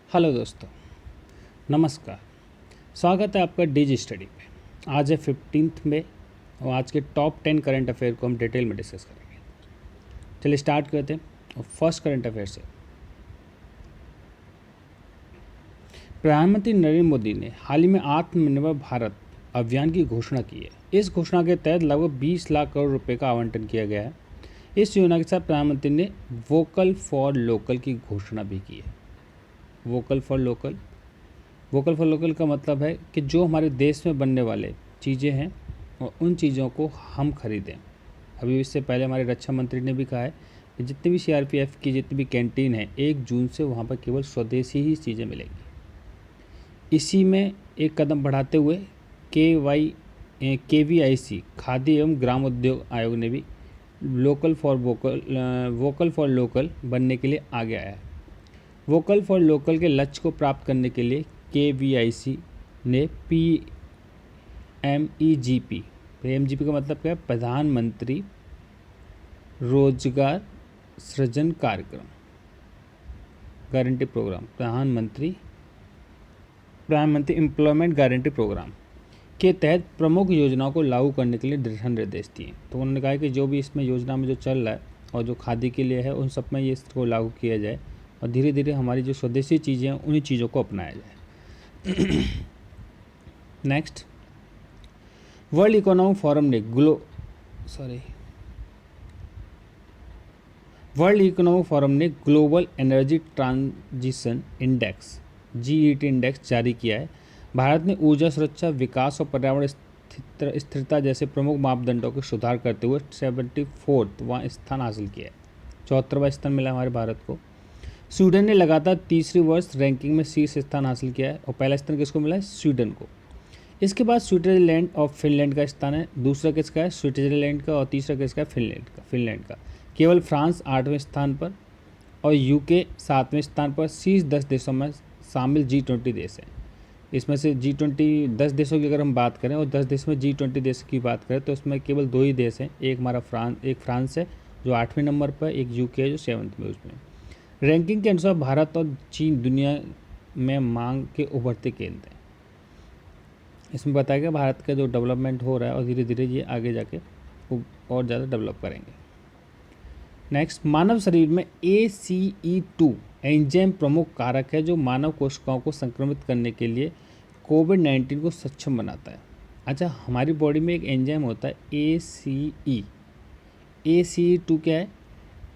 Hello दोस्तों, नमस्कार। स्वागत है आपका डिजी स्टडी पे। आज है 15 मई और आज के टॉप 10 करंट अफेयर को हम डिटेल में डिस्कस करेंगे। चलिए स्टार्ट करते हैं। और फर्स्ट करंट अफेयर से प्रधानमंत्री नरेंद्र मोदी ने हाल ही में आत्मनिर्भर भारत अभियान की घोषणा की है। इस घोषणा के तहत लगभग 20 लाख करोड़ रुपए का आवंटन किया गया है। इस योजना के साथ प्रधानमंत्री ने वोकल फॉर लोकल की घोषणा भी की है। वोकल फॉर लोकल का मतलब है कि जो हमारे देश में बनने वाले चीज़ें हैं और उन चीज़ों को हम खरीदें। अभी इससे पहले हमारे रक्षा मंत्री ने भी कहा है कि जितनी भी सीआरपीएफ की जितनी भी कैंटीन है 1 जून से वहाँ पर केवल स्वदेशी ही चीज़ें मिलेंगी। इसी में एक कदम बढ़ाते हुए KVIC खादी एवं ग्राम उद्योग आयोग ने भी वोकल फॉर लोकल बनने के लिए आगे आया है। वोकल फॉर लोकल के लक्ष्य को प्राप्त करने के लिए KVIC ने PMEGP का मतलब क्या है? प्रधानमंत्री रोजगार सृजन कार्यक्रम गारंटी प्रोग्राम, प्रधानमंत्री एम्प्लॉयमेंट गारंटी प्रोग्राम के तहत प्रमुख योजनाओं को लागू करने के लिए दिशा निर्देश दिए। तो उन्होंने कहा कि जो भी इसमें योजना में जो चल रहा है और जो खादी के लिए है उन सब में ये इसको लागू किया जाए और धीरे धीरे हमारी जो स्वदेशी चीज़ें हैं उन्हीं चीज़ों को अपनाया जाए। नेक्स्ट, वर्ल्ड इकोनॉमिक फोरम ने global energy transition index GET index जारी किया है। भारत ने ऊर्जा सुरक्षा, विकास और पर्यावरण स्थिरता जैसे प्रमुख मापदंडों के सुधार करते हुए 74वां स्थान हासिल किया है। 74वां स्थान मिला हमारे भारत को। स्वीडन ने लगातार तीसरी वर्ष रैंकिंग में शीर्ष स्थान हासिल किया है और पहला स्थान किसको मिला है? स्वीडन को। इसके बाद स्विट्जरलैंड और फिनलैंड का स्थान है। दूसरा किसका है? स्विट्जरलैंड का। और तीसरा किसका है? फिनलैंड का। केवल फ्रांस 8वें स्थान पर और UK 7वें स्थान पर शीर्ष 10 देशों में शामिल G20 देश हैं। इसमें से G20 10 देशों की अगर हम बात करें और 10 देश में G20 देश की बात करें तो उसमें केवल 2 ही देश हैं। एक फ्रांस है जो 8वें नंबर पर, एक UK है जो 7वें में। उसमें रैंकिंग के अनुसार भारत और चीन दुनिया में मांग के उभरते केंद्र हैं। इसमें बताया गया भारत का जो डेवलपमेंट हो रहा है और धीरे धीरे ये आगे जाके और ज़्यादा डेवलप करेंगे। नेक्स्ट, मानव शरीर में ACE2 एंजाइम प्रमुख कारक है जो मानव कोशिकाओं को संक्रमित करने के लिए कोविड-19 को सक्षम बनाता है। अच्छा, हमारी बॉडी में एक एंजाइम होता है ACE2 क्या है?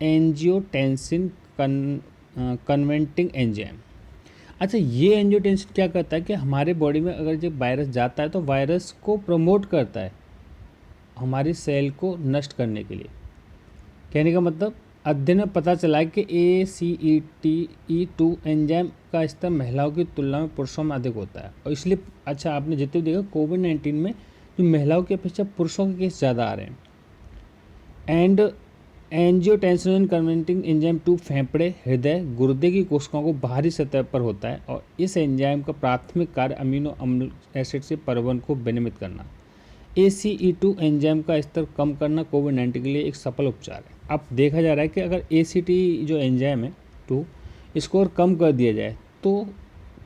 Angiotensin converting enzyme. अच्छा, ये एंजियोटेंसिन क्या करता है कि हमारे बॉडी में अगर जब वायरस जाता है तो वायरस को प्रमोट करता है हमारी सेल को नष्ट करने के लिए। कहने का मतलब अध्ययन में पता चला है कि ACE2 एंजाइम का स्तर महिलाओं की तुलना में पुरुषों में अधिक होता है और इसलिए अच्छा आपने जितने देखा कोविड-19 में जो महिलाओं की अपेक्षा पुरुषों के केस ज़्यादा आ रहे हैं। एंड एंजियोटेंसिन कन्वर्टिंग एंजाइम 2 फेफड़े, हृदय, गुर्दे की कोशिकाओं को बाहरी सतह पर होता है और इस एंजाइम का प्राथमिक कार्य अमीनो अम्ल एसिड से परिवहन को विनियमित करना। ACE2 एंजाइम का स्तर कम करना कोविड-19 के लिए एक सफल उपचार है। अब देखा जा रहा है कि अगर ACT जो एंजाइम है 2 इसको और कम कर दिया जाए तो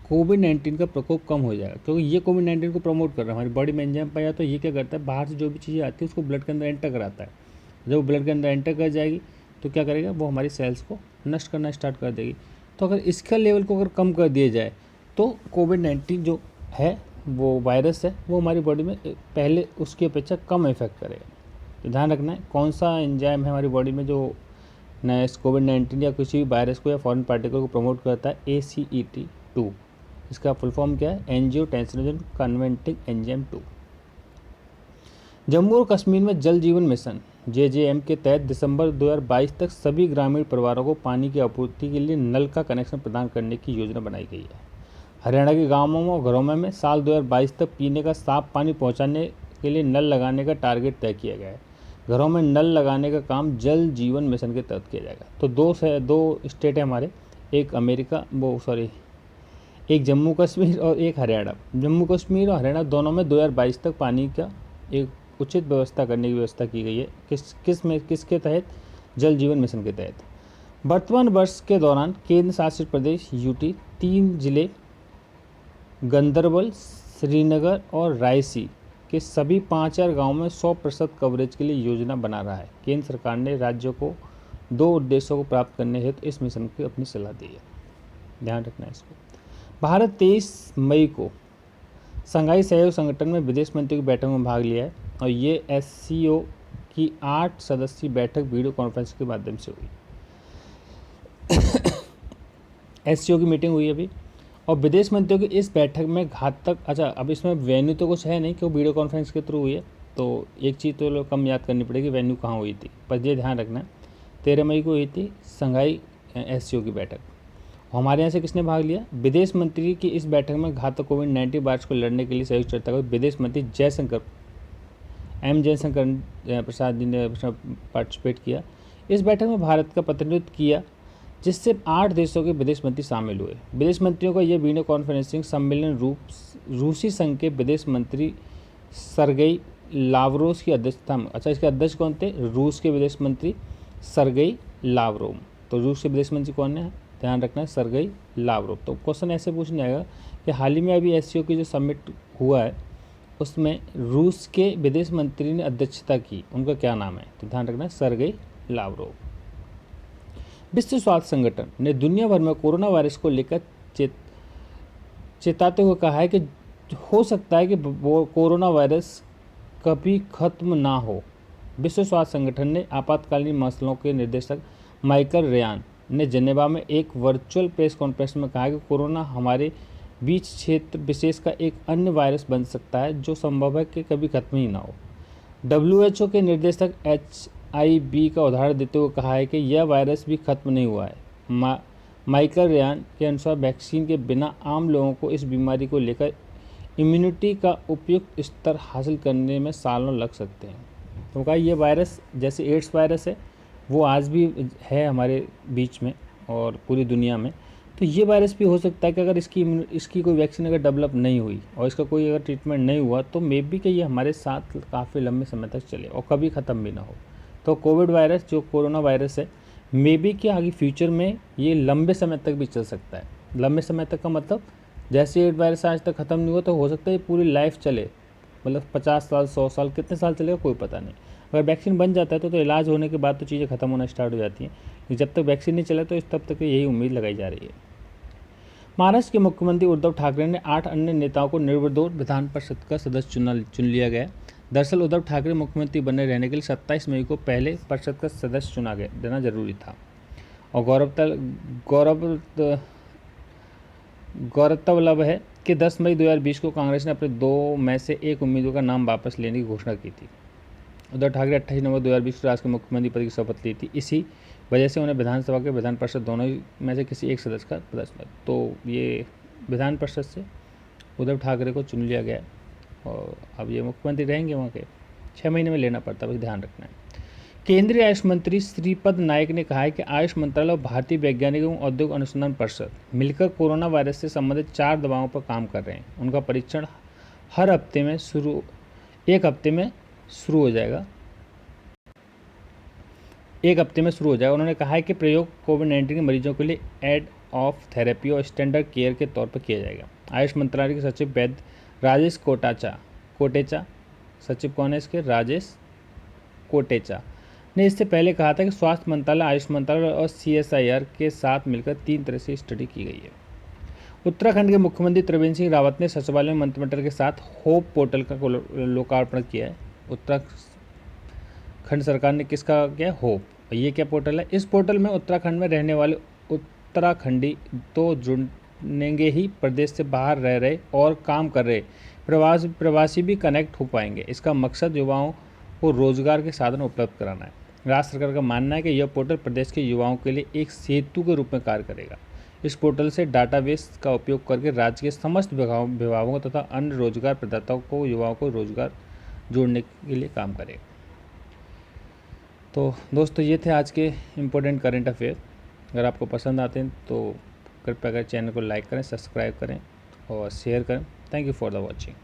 कोविड-19 का प्रकोप कम हो जाएगा, क्योंकि ये कोविड-19 को प्रमोट कर रहा है। हमारी बॉडी में एंजाइम पाया तो ये क्या करता है, बाहर से जो भी चीज़ें आती है उसको ब्लड के अंदर एंटर कराता है। जब वो ब्लड के अंदर एंटर कर जाएगी तो क्या करेगा, वो हमारी सेल्स को नष्ट करना स्टार्ट कर देगी। तो अगर इसका लेवल को अगर कम कर दिया जाए तो कोविड-19 जो है वो वायरस है वो हमारी बॉडी में पहले उसकी अपेक्षा कम इफेक्ट करेगा। तो ध्यान रखना है कौन सा एंजाइम है हमारी बॉडी में जो कोविड-19 या किसी भी वायरस को या फॉरेन पार्टिकल को प्रमोट करता है। ACET2 इसका फुल फॉर्म क्या है? Angiotensin converting enzyme 2। जम्मू और कश्मीर में जल जीवन मिशन JJM के तहत दिसंबर 2022 तक सभी ग्रामीण परिवारों को पानी की आपूर्ति के लिए नल का कनेक्शन प्रदान करने की योजना बनाई गई है। हरियाणा के गांवों और घरों में साल 2022 तक पीने का साफ पानी पहुंचाने के लिए नल लगाने का टारगेट तय किया गया है। घरों में नल लगाने का काम जल जीवन मिशन के तहत किया जाएगा। तो दो स्टेट है हमारे, एक जम्मू कश्मीर और एक हरियाणा। जम्मू कश्मीर और हरियाणा दोनों में 2022 तक पानी का एक उचित व्यवस्था करने की व्यवस्था की गई है। किसके तहत? जल जीवन मिशन के तहत। वर्तमान वर्ष के दौरान केंद्र शासित प्रदेश यूटी 3 जिले गंदरबल, श्रीनगर और रायसी के सभी 5000 गाँव में 100% कवरेज के लिए योजना बना रहा है। केंद्र सरकार ने राज्यों को 2 उद्देश्यों को प्राप्त करने हेतु इस मिशन की अपनी सलाह दी है, ध्यान रखना है इसको। भारत 23 मई को संघाई सहयोग संगठन में विदेश मंत्रियों की बैठक में भाग लिया है और ये SCO की 8 सदस्यीय बैठक वीडियो कॉन्फ्रेंस के माध्यम से हुई। SCO की मीटिंग हुई अभी, और विदेश मंत्रियों की इस बैठक में घातक, अब इसमें वेन्यू तो कुछ है नहीं कि वो वीडियो कॉन्फ्रेंस के थ्रू हुई है, तो एक चीज़ तो लोग कम याद करनी पड़ेगी, वेन्यू कहाँ हुई थी, पर ये ध्यान रखना 13 मई को हुई थी संघाई SCO की बैठक। हमारे यहाँ से किसने भाग लिया? विदेश मंत्री की इस बैठक में घातक कोविड-19 वायरस को लड़ने के लिए संयुक्त चर्चा को विदेश मंत्री जयशंकर प्रसाद जी ने पार्टिसिपेट किया। इस बैठक में भारत का प्रतिनिधित्व किया, जिससे 8 देशों के विदेश मंत्री शामिल हुए। विदेश मंत्रियों का यह वीडियो कॉन्फ्रेंसिंग सम्मेलन रूसी संघ के विदेश मंत्री सरगेई लावरोव की अध्यक्षता में, इसके अध्यक्ष कौन थे? रूस के विदेश मंत्री सरगेई लावरोव। तो रूस के विदेश मंत्री कौन है? ध्यान रखना है, सरगेई लावरोव। तो क्वेश्चन ऐसे पूछने आएगा कि हाल ही में अभी SCO की जो समिट हुआ है उसमें रूस के विदेश मंत्री ने अध्यक्षता की, उनका क्या नाम है? तो ध्यान रखना है, सरगेई लावरोव। विश्व स्वास्थ्य संगठन ने दुनिया भर में कोरोना वायरस को लेकर चेताते हुए कहा है कि हो सकता है कि कोरोना वायरस कभी खत्म ना हो। विश्व स्वास्थ्य संगठन ने आपातकालीन मसलों के निर्देशक माइकल रेयान ने जेनेवा में एक वर्चुअल प्रेस कॉन्फ्रेंस में कहा कि कोरोना हमारे बीच क्षेत्र विशेष का एक अन्य वायरस बन सकता है जो संभव है कि कभी खत्म ही ना हो। WHO के निर्देशक HIV का उदाहरण देते हुए कहा है कि यह वायरस भी खत्म नहीं हुआ है। माइकल रेयान के अनुसार वैक्सीन के बिना आम लोगों को इस बीमारी को लेकर इम्यूनिटी का उपयुक्त स्तर हासिल करने में सालों लग सकते हैं। तो कहा यह वायरस जैसे एड्स वायरस है वो आज भी है हमारे बीच में और पूरी दुनिया में, तो ये वायरस भी हो सकता है कि अगर इसकी कोई वैक्सीन अगर डेवलप नहीं हुई और इसका कोई अगर ट्रीटमेंट नहीं हुआ तो मे बी कि ये हमारे साथ काफ़ी लंबे समय तक चले और कभी ख़त्म भी ना हो। तो कोविड वायरस जो कोरोना वायरस है मे बी कि आगे फ्यूचर में ये लंबे समय तक भी चल सकता है। लंबे समय तक का मतलब जैसे एड्स वायरस आज तक ख़त्म नहीं हुआ तो हो सकता है ये पूरी लाइफ चले, मतलब 50 साल 100 साल कितने साल चलेगा कोई पता नहीं। अगर वैक्सीन बन जाता है तो इलाज होने के बाद तो चीज़ें ख़त्म होना स्टार्ट हो जाती हैं, जब तक वैक्सीन नहीं चला तो तब तक यही उम्मीद लगाई जा रही है। महाराष्ट्र के मुख्यमंत्री उद्धव ठाकरे ने 8 अन्य नेताओं को निर्विरोध विधान परिषद का सदस्य चुन लिया गया। दरअसल उद्धव ठाकरे मुख्यमंत्री बने रहने के लिए 27 मई को पहले परिषद का सदस्य चुना देना जरूरी था और गौरतलब है कि 10 मई 2020 को कांग्रेस ने अपने 2 में से 1 उम्मीदवार का नाम वापस लेने की घोषणा की थी। उद्धव ठाकरे 28 नवंबर 2020 को राज्य के मुख्यमंत्री पद की शपथ ली थी। इसी वजह से उन्हें विधानसभा के विधान परिषद दोनों ही में से किसी एक सदस्य का प्रदर्शन, तो ये विधान परिषद से उद्धव ठाकरे को चुन लिया गया और अब ये मुख्यमंत्री रहेंगे वहाँ के। 6 महीने में लेना पड़ता है, बस ध्यान रखना है। केंद्रीय आयुष मंत्री श्रीपद नायक ने कहा है कि आयुष मंत्रालय और भारतीय वैज्ञानिक एवं औद्योगिक अनुसंधान परिषद मिलकर कोरोना वायरस से संबंधित 4 दवाओं पर काम कर रहे हैं। उनका परीक्षण एक हफ्ते में शुरू हो जाएगा। उन्होंने कहा है कि प्रयोग कोविड-19 के मरीजों के लिए एड ऑफ थेरेपी और स्टैंडर्ड केयर के तौर पर किया जाएगा। आयुष मंत्रालय के सचिव वैद्य राजेश कोटेचा, सचिव कौन है इसके? राजेश कोटेचा ने इससे पहले कहा था कि स्वास्थ्य मंत्रालय, आयुष मंत्रालय और CSIR के साथ मिलकर 3 तरह से स्टडी की गई है। उत्तराखंड के मुख्यमंत्री त्रिवेंद्र सिंह रावत ने सचिवालय में मंत्रिमंडल के साथ होप पोर्टल का लोकार्पण किया है। उत्तराखंड सरकार ने किसका किया? होप। ये क्या पोर्टल है? इस पोर्टल में उत्तराखंड में रहने वाले उत्तराखंडी तो जुड़ेंगे ही, प्रदेश से बाहर रह रहे और काम कर रहे प्रवासी भी कनेक्ट हो पाएंगे। इसका मकसद युवाओं को रोजगार के साधन उपलब्ध कराना है। राज्य सरकार का मानना है कि यह पोर्टल प्रदेश के युवाओं के लिए एक सेतु के रूप में कार्य करेगा। इस पोर्टल से डाटाबेस का उपयोग करके राज्य के समस्त विभागों तथा अन्य रोजगार प्रदाताओं को युवाओं को रोजगार जोड़ने के लिए काम करेगा। तो दोस्तों ये थे आज के इम्पोर्टेंट करंट अफेयर। अगर आपको पसंद आते हैं तो कृपया कर चैनल को लाइक करें, सब्सक्राइब करें और शेयर करें। Thank you for the watching.